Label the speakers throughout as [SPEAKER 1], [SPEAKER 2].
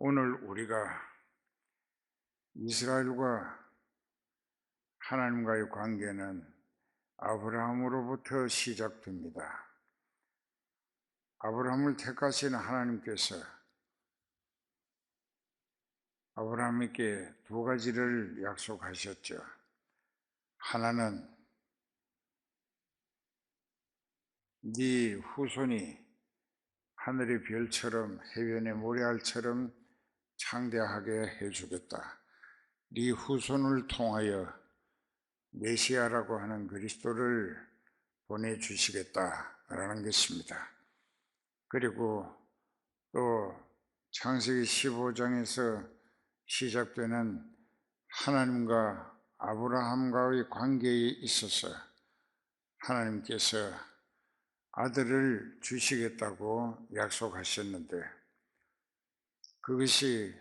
[SPEAKER 1] 오늘 우리가 이스라엘과 하나님과의 관계는 아브라함으로부터 시작됩니다. 아브라함을 택하신 하나님께서 아브라함에게 두 가지를 약속하셨죠. 하나는 네 후손이 하늘의 별처럼 해변의 모래알처럼 창대하게 해주겠다. 네 후손을 통하여 메시아라고 하는 그리스도를 보내주시겠다라는 것입니다. 그리고 또 창세기 15장에서 시작되는 하나님과 아브라함과의 관계에 있어서 하나님께서 아들을 주시겠다고 약속하셨는데 그것이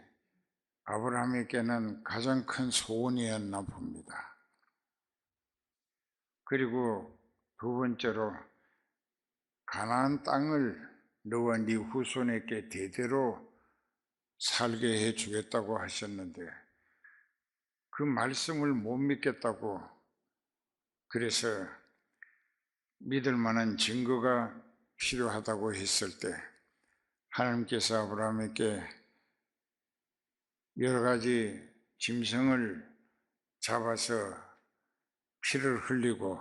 [SPEAKER 1] 아브라함에게는 가장 큰 소원이었나 봅니다. 그리고 두 번째로 가나안 땅을 너와 네 후손에게 대대로 살게 해주겠다고 하셨는데 그 말씀을 못 믿겠다고 그래서 믿을 만한 증거가 필요하다고 했을 때 하나님께서 아브라함에게 여러 가지 짐승을 잡아서 피를 흘리고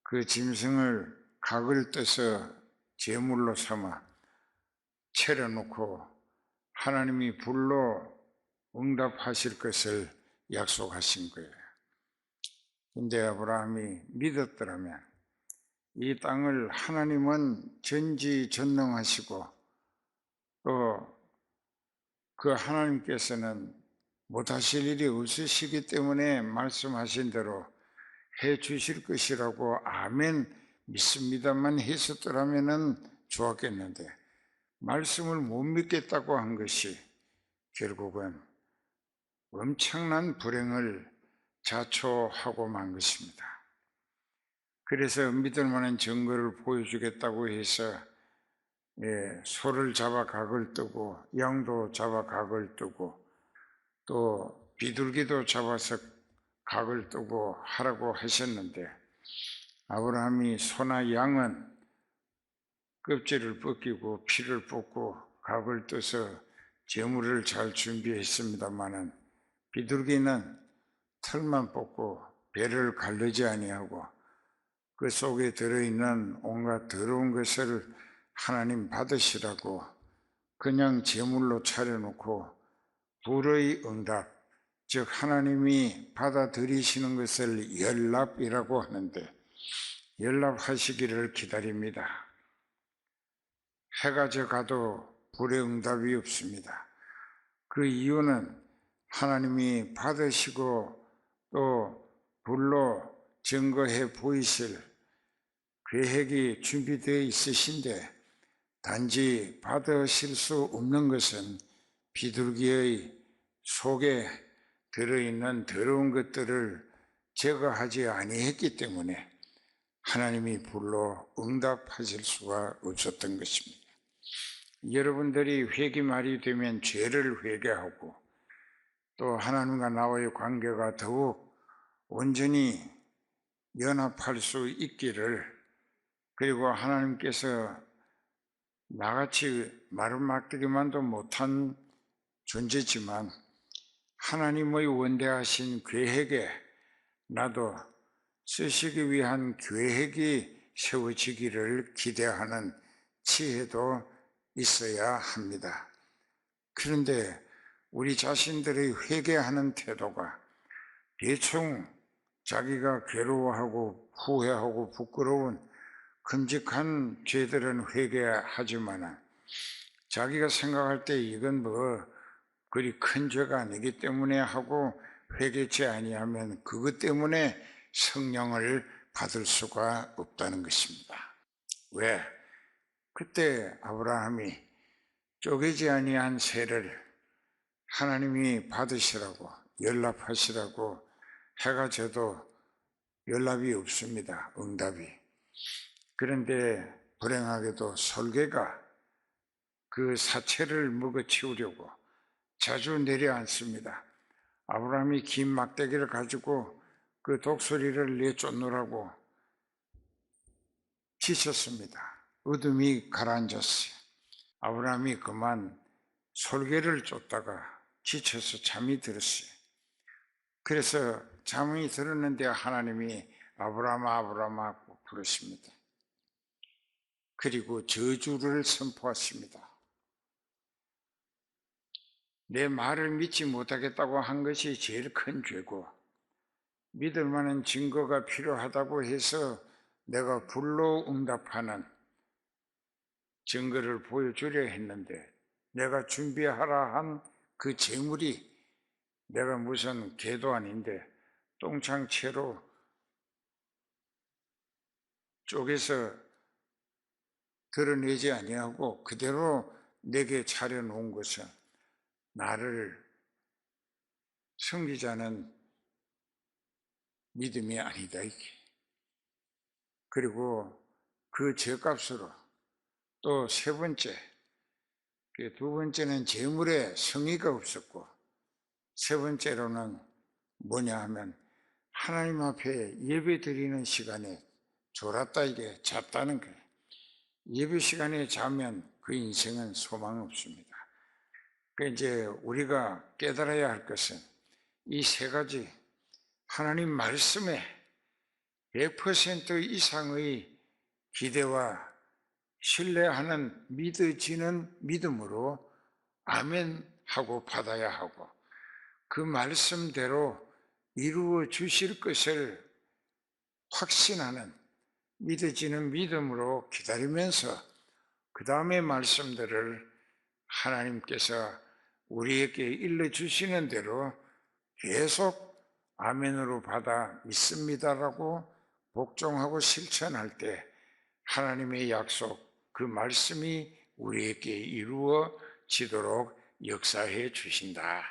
[SPEAKER 1] 그 짐승을 각을 떼서 제물로 삼아 차려놓고 하나님이 불로 응답하실 것을 약속하신 거예요. 근데 아브라함이 믿었더라면 이 땅을 하나님은 전지전능하시고 또 그 하나님께서는 못하실 일이 없으시기 때문에 말씀하신 대로 해 주실 것이라고 아멘 믿습니다만 했었더라면 좋았겠는데 말씀을 못 믿겠다고 한 것이 결국은 엄청난 불행을 자초하고 만 것입니다. 그래서 믿을 만한 증거를 보여주겠다고 해서 소를 잡아 각을 뜨고 양도 잡아 각을 뜨고 또 비둘기도 잡아서 각을 뜨고 하라고 하셨는데 아브라함이 소나 양은 껍질을 벗기고 피를 뽑고 각을 떠서 제물을 잘 준비했습니다마는 비둘기는 털만 뽑고 배를 가르지 아니하고 그 속에 들어있는 온갖 더러운 것을 하나님 받으시라고 그냥 제물로 차려놓고 불의 응답, 즉 하나님이 받아들이시는 것을 연납이라고 하는데 연납하시기를 기다립니다. 해가 져가도 불의 응답이 없습니다. 그 이유는 하나님이 받으시고 또 불로 증거해 보이실 계획이 준비되어 있으신데 단지 받으실 수 없는 것은 비둘기의 속에 들어있는 더러운 것들을 제거하지 아니했기 때문에 하나님이 불로 응답하실 수가 없었던 것입니다. 여러분들이 회개말이 되면 죄를 회개하고 또 하나님과 나와의 관계가 더욱 온전히 연합할 수 있기를 그리고 하나님께서 나같이 마른 막대기만도 못한 존재지만 하나님의 원대하신 계획에 나도 쓰시기 위한 계획이 세워지기를 기대하는 지혜도 있어야 합니다. 그런데 우리 자신들의 회개하는 태도가 대충 자기가 괴로워하고 후회하고 부끄러운 끔찍한 죄들은 회개하지만 자기가 생각할 때 이건 그리 큰 죄가 아니기 때문에 하고 회개치 아니하면 그것 때문에 성령을 받을 수가 없다는 것입니다. 왜? 그때 아브라함이 쪼개지 아니한 세를 하나님이 받으시라고 연락하시라고 해가 져도 연락이 없습니다. 응답이. 그런데 불행하게도 설계가 그 사체를 먹어치우려고 자주 내려앉습니다. 아브라함이 긴 막대기를 가지고 그 독수리를 내쫓느라고 지쳤습니다. 어둠이 가라앉았어요. 아브라함이 그만 솔개를 쫓다가 지쳐서 잠이 들었어요. 그래서 잠이 들었는데 하나님이 아브라함아 아브라함아 부르십니다. 그리고 저주를 선포하십니다. 내 말을 믿지 못하겠다고 한 것이 제일 큰 죄고, 믿을 만한 증거가 필요하다고 해서 내가 불로 응답하는 증거를 보여주려 했는데, 내가 준비하라 한 그 재물이 내가 무슨 개도 아닌데 똥창채로 쪼개서 드러내지 아니하고 그대로 내게 차려놓은 것은 나를 섬기자는 믿음이 아니다. 그리고 그 죄값으로 또 세 번째, 두 번째는 재물에 성의가 없었고, 세 번째로는 뭐냐 하면 하나님 앞에 예배 드리는 시간에 졸았다 이게 잤다는 거예요. 예배 시간에 자면 그 인생은 소망 없습니다. 이제 우리가 깨달아야 할 것은 이 세 가지 하나님 말씀에 100% 이상의 기대와 신뢰하는 믿어지는 믿음으로 아멘 하고 받아야 하고, 그 말씀대로 이루어 주실 것을 확신하는 믿어지는 믿음으로 기다리면서 그 다음의 말씀들을 하나님께서 우리에게 일러주시는 대로 계속 아멘으로 받아 믿습니다라고 복종하고 실천할 때 하나님의 약속, 그 말씀이 우리에게 이루어지도록 역사해 주신다.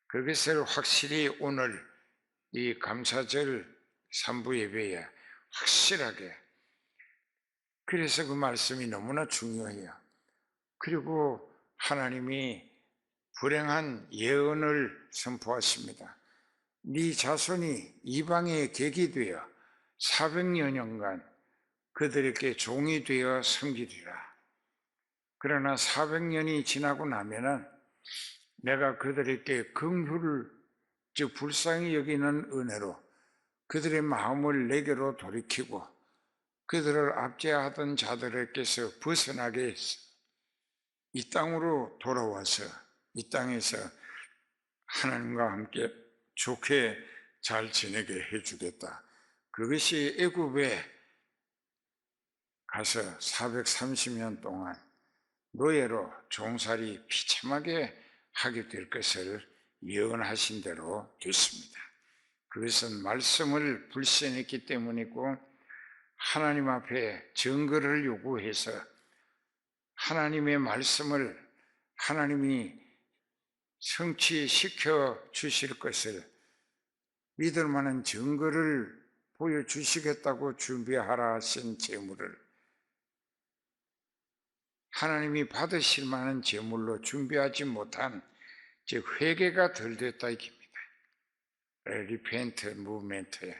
[SPEAKER 1] 그것을 확실히 오늘 이 감사절 3부 예배에 확실하게, 그래서 그 말씀이 너무나 중요해요. 그리고 하나님이 불행한 예언을 선포하십니다. 네 자손이 이방의 객이 되어 400여 년간 그들에게 종이 되어 섬기리라. 그러나 400년이 지나고 나면은 내가 그들에게 긍휼을, 즉 불쌍히 여기는 은혜로 그들의 마음을 내게로 돌이키고 그들을 압제하던 자들에게서 벗어나게 해서 이 땅으로 돌아와서 이 땅에서 하나님과 함께 좋게 잘 지내게 해주겠다. 그것이 애굽에 가서 430년 동안 노예로 종살이 비참하게 하게 될 것을 예언하신 대로 됐습니다. 그것은 말씀을 불신했기 때문이고, 하나님 앞에 증거를 요구해서 하나님의 말씀을 하나님이 성취시켜 주실 것을 믿을 만한 증거를 보여주시겠다고 준비하라 하신 재물을 하나님이 받으실 만한 제물로 준비하지 못한, 즉 회개가 덜 됐다 이깁니다. 리펜트 무브멘트에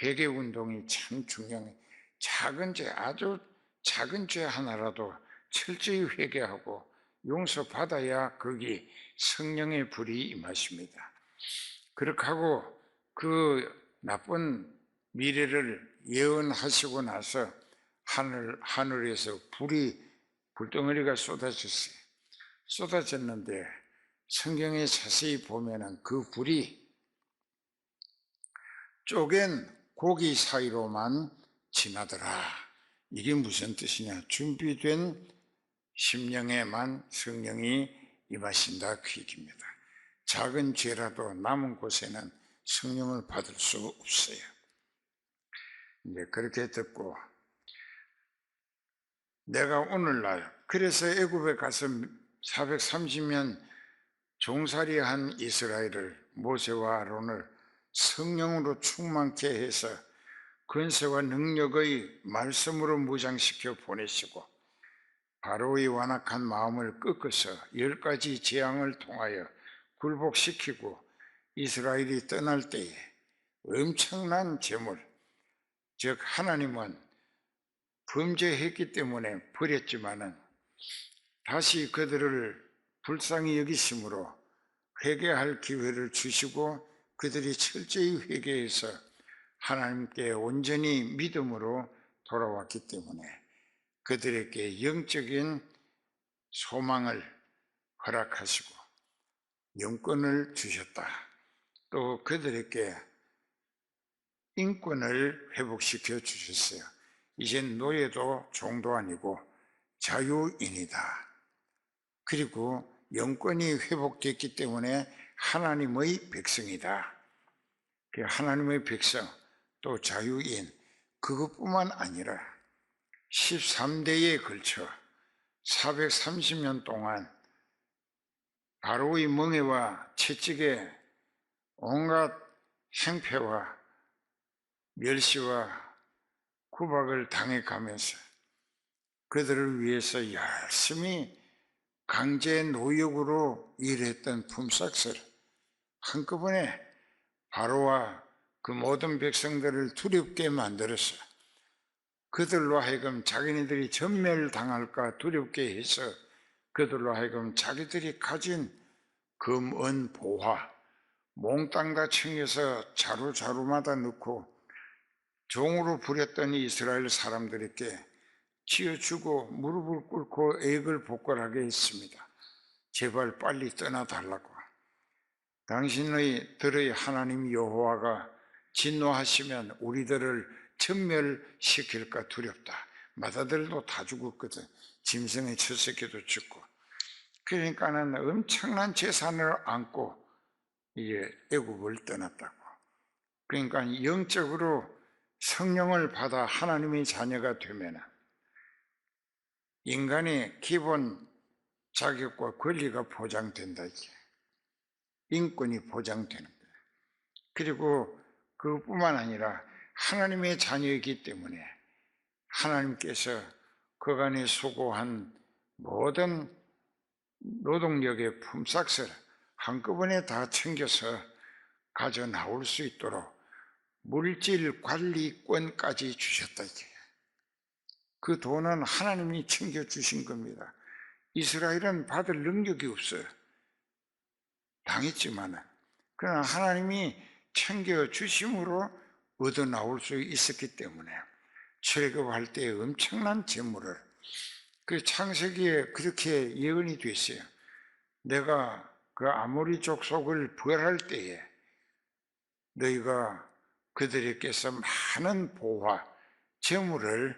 [SPEAKER 1] 회개 운동이 참 중요해요. 작은 죄, 아주 작은 죄 하나라도 철저히 회개하고 용서받아야 거기 성령의 불이 임하십니다. 그렇게 하고 그 나쁜 미래를 예언하시고 나서 하늘에서 불덩어리가 쏟아졌어요. 쏟아졌는데 성경에 자세히 보면은 그 불이 쪼갠 고기 사이로만 지나더라. 이게 무슨 뜻이냐? 준비된 심령에만 성령이 임하신다 그 얘기입니다. 작은 죄라도 남은 곳에는 성령을 받을 수 없어요. 이제 그렇게 듣고 내가 오늘날, 그래서 애굽에 가서 430년 종살이한 이스라엘을, 모세와 아론을 성령으로 충만케 해서 권세와 능력의 말씀으로 무장시켜 보내시고 바로의 완악한 마음을 꺾어서 10가지 재앙을 통하여 굴복시키고 이스라엘이 떠날 때에 엄청난 재물, 즉 하나님은 범죄했기 때문에 버렸지만은 다시 그들을 불쌍히 여기심으로 회개할 기회를 주시고 그들이 철저히 회개해서 하나님께 온전히 믿음으로 돌아왔기 때문에 그들에게 영적인 소망을 허락하시고 영권을 주셨다. 또 그들에게 인권을 회복시켜 주셨어요. 이젠 노예도 종도 아니고 자유인이다. 그리고 영권이 회복됐기 때문에 하나님의 백성이다. 하나님의 백성, 또 자유인, 그것뿐만 아니라 13대에 걸쳐 430년 동안 바로의 멍에와 채찍에 온갖 행패와 멸시와 구박을 당해가면서 그들을 위해서 열심히 강제 노역으로 일했던 품삯을 한꺼번에 바로와 그 모든 백성들을 두렵게 만들어서 그들로 하여금 자기네들이 전멸당할까 두렵게 해서 그들로 하여금 자기들이 가진 금, 은, 보화 몽땅 다 챙겨서 자루자루마다 넣고 종으로 부렸던 이스라엘 사람들에게 치어주고 무릎을 꿇고 애걸 복걸하게 했습니다. 제발 빨리 떠나달라고. 당신의 하나님 여호와가 진노하시면 우리들을 전멸시킬까 두렵다. 맏아들도 다 죽었거든. 짐승의 첫 새끼도 죽고. 그러니까는 엄청난 재산을 안고 이제 애굽을 떠났다고. 그러니까 영적으로 성령을 받아 하나님의 자녀가 되면 인간의 기본 자격과 권리가 보장된다. 이게 인권이 보장되는 거예요. 그리고 그것뿐만 아니라 하나님의 자녀이기 때문에 하나님께서 그간에 수고한 모든 노동력의 품삯을 한꺼번에 다 챙겨서 가져 나올 수 있도록 물질 관리권까지 주셨다. 그 돈은 하나님이 챙겨주신 겁니다. 이스라엘은 받을 능력이 없어요. 당했지만은. 그러나 하나님이 챙겨주심으로 얻어 나올 수 있었기 때문에 출애굽할 때 엄청난 재물을 그 창세기에 그렇게 예언이 됐어요. 내가 그 아모리 족속을 벌할 때에 너희가 그들에게서 많은 보화, 재물을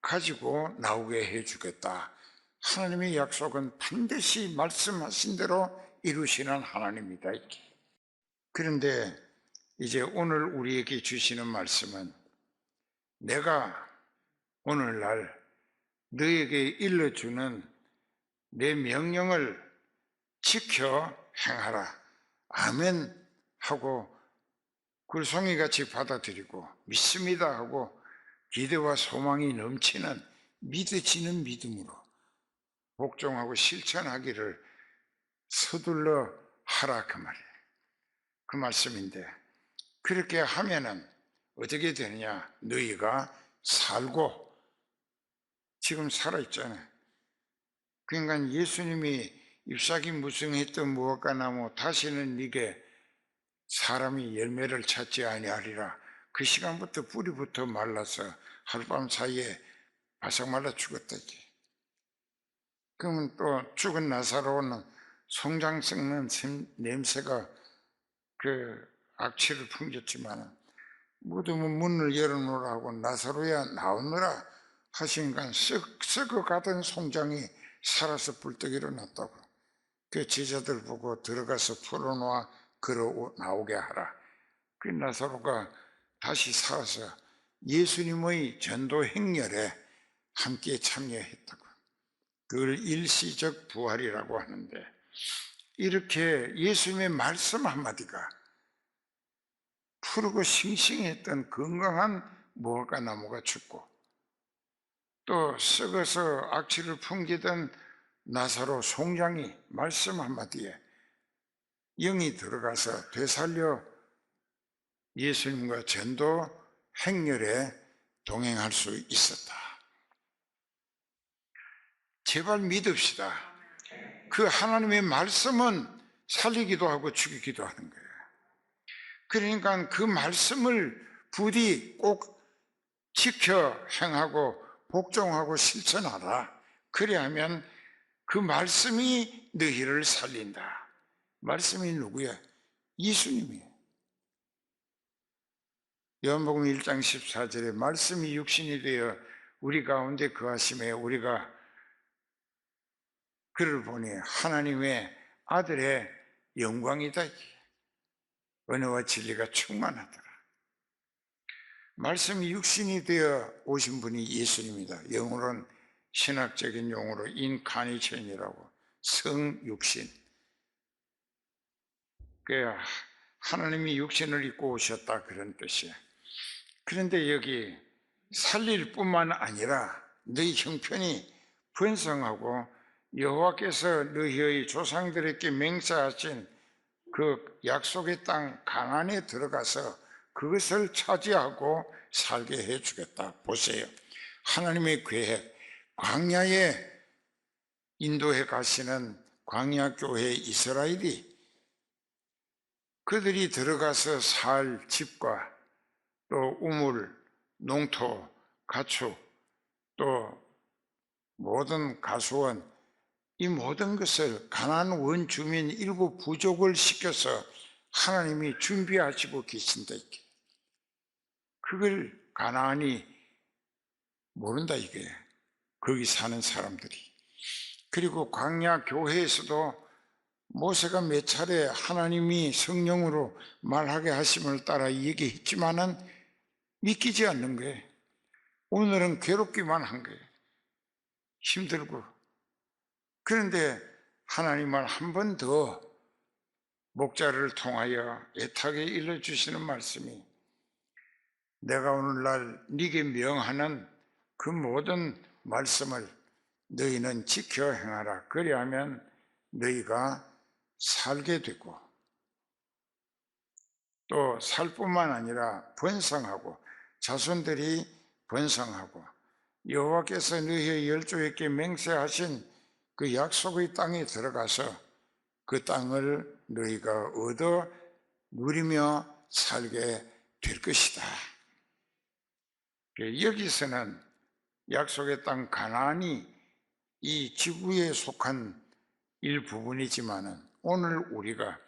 [SPEAKER 1] 가지고 나오게 해주겠다. 하나님의 약속은 반드시 말씀하신 대로 이루시는 하나님이다. 그런데 이제 오늘 우리에게 주시는 말씀은 내가 오늘날 너에게 일러주는 내 명령을 지켜 행하라. 아멘 하고 글송이같이 받아들이고 믿습니다 하고 기대와 소망이 넘치는 믿어지는 믿음으로 복종하고 실천하기를 서둘러 하라 그 말이에요. 그 말씀인데 그렇게 하면은 어떻게 되느냐? 너희가 살고 지금 살아있잖아요. 그러니까 예수님이 잎사귀 무성했던 무화과 나무 다시는 네게 사람이 열매를 찾지 아니하리라. 그 시간부터 뿌리부터 말라서 하룻밤 사이에 바싹 말라 죽었다. 그러면 또 죽은 나사로는 송장 썩는 냄새가 그 악취를 풍겼지만 무덤은 문을 열어놓으라고 나사로야 나오느라 하시니까 썩어가던 송장이 살아서 불떡 일어났다고. 그 제자들 보고 들어가서 풀어놓아 걸어 나오게 하라. 그 나사로가 다시 살아서 예수님의 전도 행렬에 함께 참여했다고. 그걸 일시적 부활이라고 하는데 이렇게 예수님의 말씀 한마디가 푸르고 싱싱했던 건강한 무화과 나무가 죽고 또 썩어서 악취를 풍기던 나사로 송장이 말씀 한마디에 영이 들어가서 되살려 예수님과 전도 행렬에 동행할 수 있었다. 제발 믿읍시다. 그 하나님의 말씀은 살리기도 하고 죽이기도 하는 거예요. 그러니까 그 말씀을 부디 꼭 지켜 행하고 복종하고 실천하라. 그래야만 그 말씀이 너희를 살린다. 말씀이 누구야? 예수님이에요. 요한복음 1장 14절에 말씀이 육신이 되어 우리 가운데 거하심에 우리가 그를 보니 하나님의 아들의 영광이다. 은혜와 진리가 충만하더라. 말씀이 육신이 되어 오신 분이 예수님이다. 영어로는 신학적인 용어로 인카니션이라고, 성육신. 그 하나님이 육신을 입고 오셨다 그런 뜻이에요. 그런데 여기 살릴 뿐만 아니라 너희 형편이 번성하고 여호와께서 너희의 조상들에게 맹세하신 그 약속의 땅 가나안에 들어가서 그것을 차지하고 살게 해주겠다. 보세요. 하나님의 계획, 광야에 인도해 가시는 광야교회 이스라엘이 그들이 들어가서 살 집과 또 우물, 농토, 가축, 또 모든 가수원, 이 모든 것을 가나안 원주민 일부 부족을 시켜서 하나님이 준비하시고 계신다. 그걸 가나안이 모른다 이게, 거기 사는 사람들이. 그리고 광야 교회에서도 모세가 몇 차례 하나님이 성령으로 말하게 하심을 따라 얘기했지만은 믿기지 않는 거예요. 오늘은 괴롭기만 한 거예요. 힘들고. 그런데 하나님은 한 번 더 목자를 통하여 애타게 일러주시는 말씀이, 내가 오늘날 네게 명하는 그 모든 말씀을 너희는 지켜 행하라. 그리하면 너희가 살게 되고 또 살 뿐만 아니라 번성하고 자손들이 번성하고 여호와께서 너희의 열조에게 맹세하신 그 약속의 땅에 들어가서 그 땅을 너희가 얻어 누리며 살게 될 것이다. 여기서는 약속의 땅 가나안이 이 지구에 속한 일부분이지만은 오늘 우리가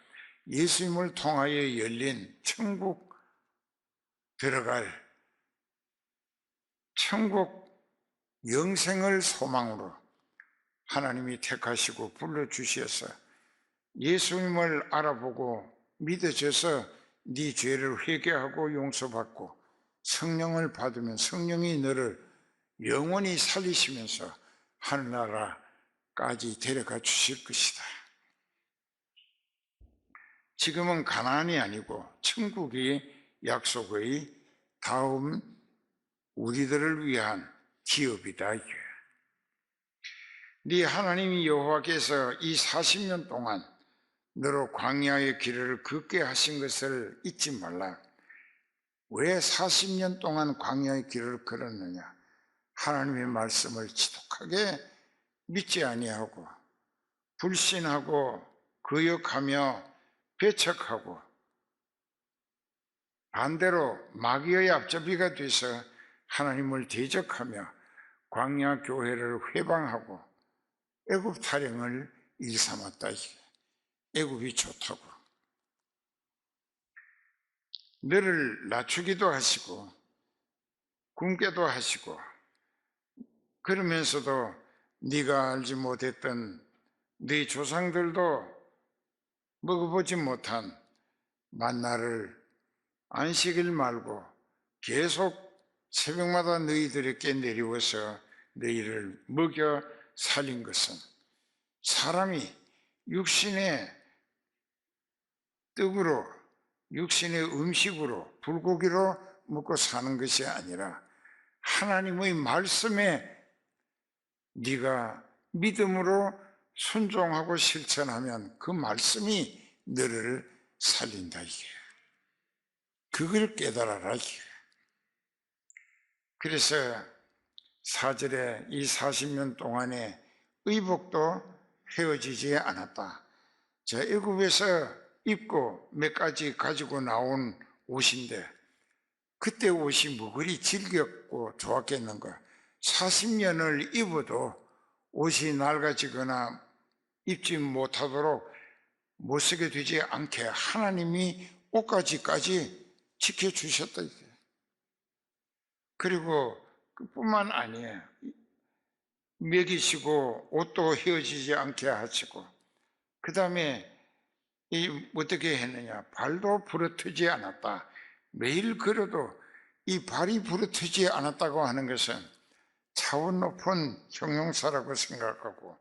[SPEAKER 1] 예수님을 통하여 열린 천국 들어갈 천국 영생을 소망으로 하나님이 택하시고 불러주셔서 예수님을 알아보고 믿어져서 네 죄를 회개하고 용서받고 성령을 받으면 성령이 너를 영원히 살리시면서 하늘나라까지 데려가 주실 것이다. 지금은 가나안이 아니고 천국이 약속의 다음 우리들을 위한 기업이다. 네 하나님 여호와께서 이 40년 동안 너로 광야의 길을 걷게 하신 것을 잊지 말라. 왜 40년 동안 광야의 길을 걸었느냐? 하나님의 말씀을 지독하게 믿지 아니하고 불신하고 거역하며 배척하고 반대로 마귀의 앞잡이가 돼서 하나님을 대적하며 광야 교회를 회방하고 애굽 타령을 일삼았다. 애굽이 좋다고 너를 낮추기도 하시고 굶게도 하시고 그러면서도 네가 알지 못했던 네 조상들도 먹어보지 못한 만나를 안식일 말고 계속 새벽마다 너희들에게 내려와서 너희를 먹여 살린 것은 사람이 육신의 떡으로 육신의 음식으로 불고기로 먹고 사는 것이 아니라 하나님의 말씀에 네가 믿음으로 순종하고 실천하면 그 말씀이 너를 살린다 이게. 그걸 깨달아라 이게. 그래서 4절에 이 40년 동안에 의복도 헤어지지 않았다. 자, 애굽에서 입고 몇 가지 가지고 나온 옷인데 그때 옷이 뭐 그리 질겼고 좋았겠는가. 40년을 입어도 옷이 낡아지거나 입지 못하도록 못 쓰게 되지 않게 하나님이 옷가지까지 지켜주셨다. 그리고 그뿐만 아니에요. 먹이시고 옷도 헤어지지 않게 하시고 그 다음에 어떻게 했느냐. 발도 부러뜨지 않았다. 매일 걸어도 이 발이 부러뜨지 않았다고 하는 것은 차원 높은 형용사라고 생각하고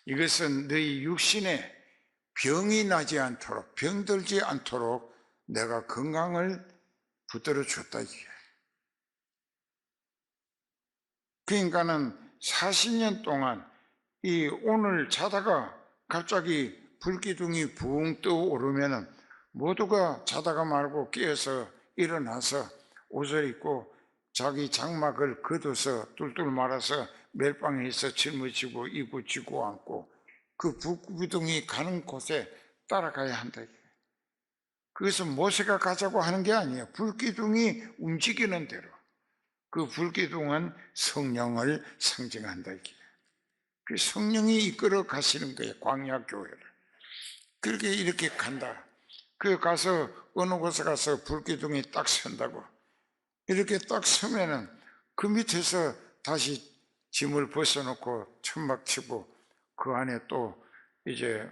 [SPEAKER 1] 이것은 너희 육신에 병이 나지 않도록 병들지 않도록 내가 건강을 붙들어 줬다 이게. 그러니까는 40년 동안 이 오늘 자다가 갑자기 불기둥이 붕 떠오르면은 모두가 자다가 말고 깨어서 일어나서 옷을 입고 자기 장막을 걷어서 뚫뚫 말아서 멜빵에서 짊어지고 이고 지고 앉고 그 불기둥이 가는 곳에 따라가야 한다. 그것은 모세가 가자고 하는 게 아니에요. 불기둥이 움직이는 대로. 그 불기둥은 성령을 상징한다. 그 성령이 이끌어 가시는 거예요. 광야 교회를. 그렇게 이렇게 간다. 그 가서 어느 곳에 가서 불기둥이 딱 선다고. 이렇게 딱 서면은 그 밑에서 다시 짐을 벗어놓고 천막 치고 그 안에 또 이제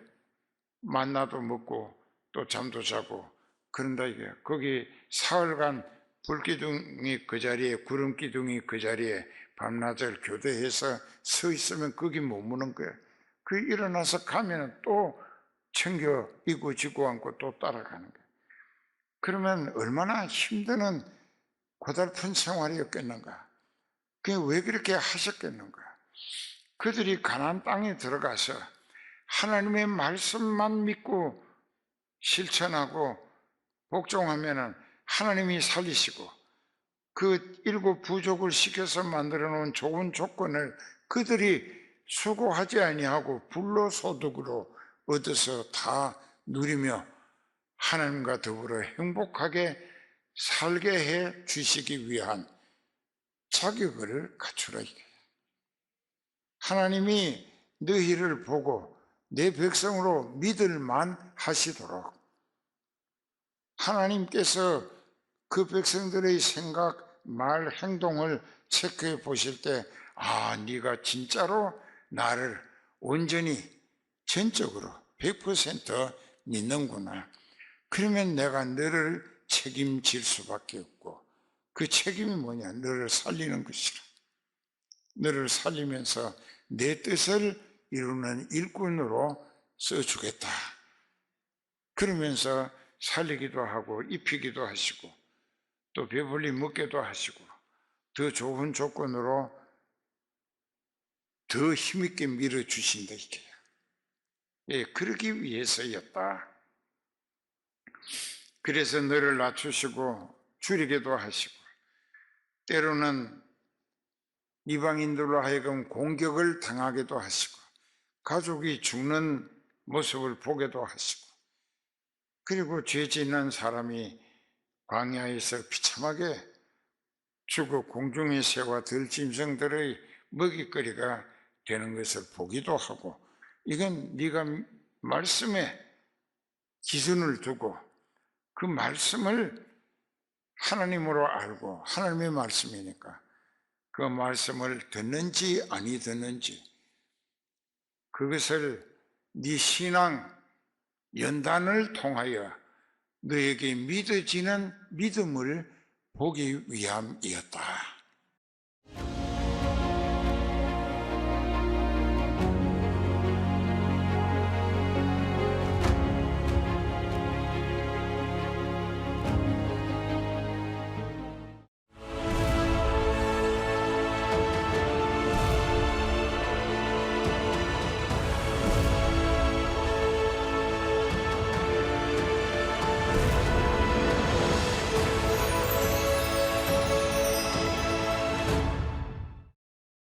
[SPEAKER 1] 만나도 먹고 또 잠도 자고 그런다 이게. 거기 사흘간 불기둥이 그 자리에 구름기둥이 그 자리에 밤낮을 교대해서 서 있으면 거기 머무는 거야. 그 일어나서 가면 또 챙겨 이고 지고 앉고 또 따라가는 거야. 그러면 얼마나 힘드는 고달픈 생활이었겠는가. 그게 왜 그렇게 하셨겠는가. 그들이 가나안 땅에 들어가서 하나님의 말씀만 믿고 실천하고 복종하면 하나님이 살리시고 그 7 부족을 시켜서 만들어 놓은 좋은 조건을 그들이 수고하지 아니하고 불로소득으로 얻어서 다 누리며 하나님과 더불어 행복하게 살게 해 주시기 위한 자격을 갖추라. 하나님이 너희를 보고 내 백성으로 믿을만 하시도록 하나님께서 그 백성들의 생각, 말, 행동을 체크해 보실 때 아, 네가 진짜로 나를 온전히 전적으로 100% 믿는구나. 그러면 내가 너를 책임질 수밖에 없고 그 책임이 뭐냐? 너를 살리는 것이라. 너를 살리면서 내 뜻을 이루는 일꾼으로 써주겠다. 그러면서 살리기도 하고 입히기도 하시고 또 배불리 먹게도 하시고 더 좋은 조건으로 더 힘있게 밀어주신다 이게. 예, 그러기 위해서였다. 그래서 너를 낮추시고 줄이기도 하시고 때로는 이방인들로 하여금 공격을 당하기도 하시고 가족이 죽는 모습을 보게도 하시고 그리고 죄 짓는 사람이 광야에서 비참하게 죽어 공중의 새와 들짐승들의 먹잇거리가 되는 것을 보기도 하고 이건 네가 말씀에 기준을 두고 그 말씀을 하나님으로 알고 하나님의 말씀이니까 그 말씀을 듣는지 아니 듣는지 그것을 네 신앙 연단을 통하여 너에게 믿어지는 믿음을 보기 위함이었다.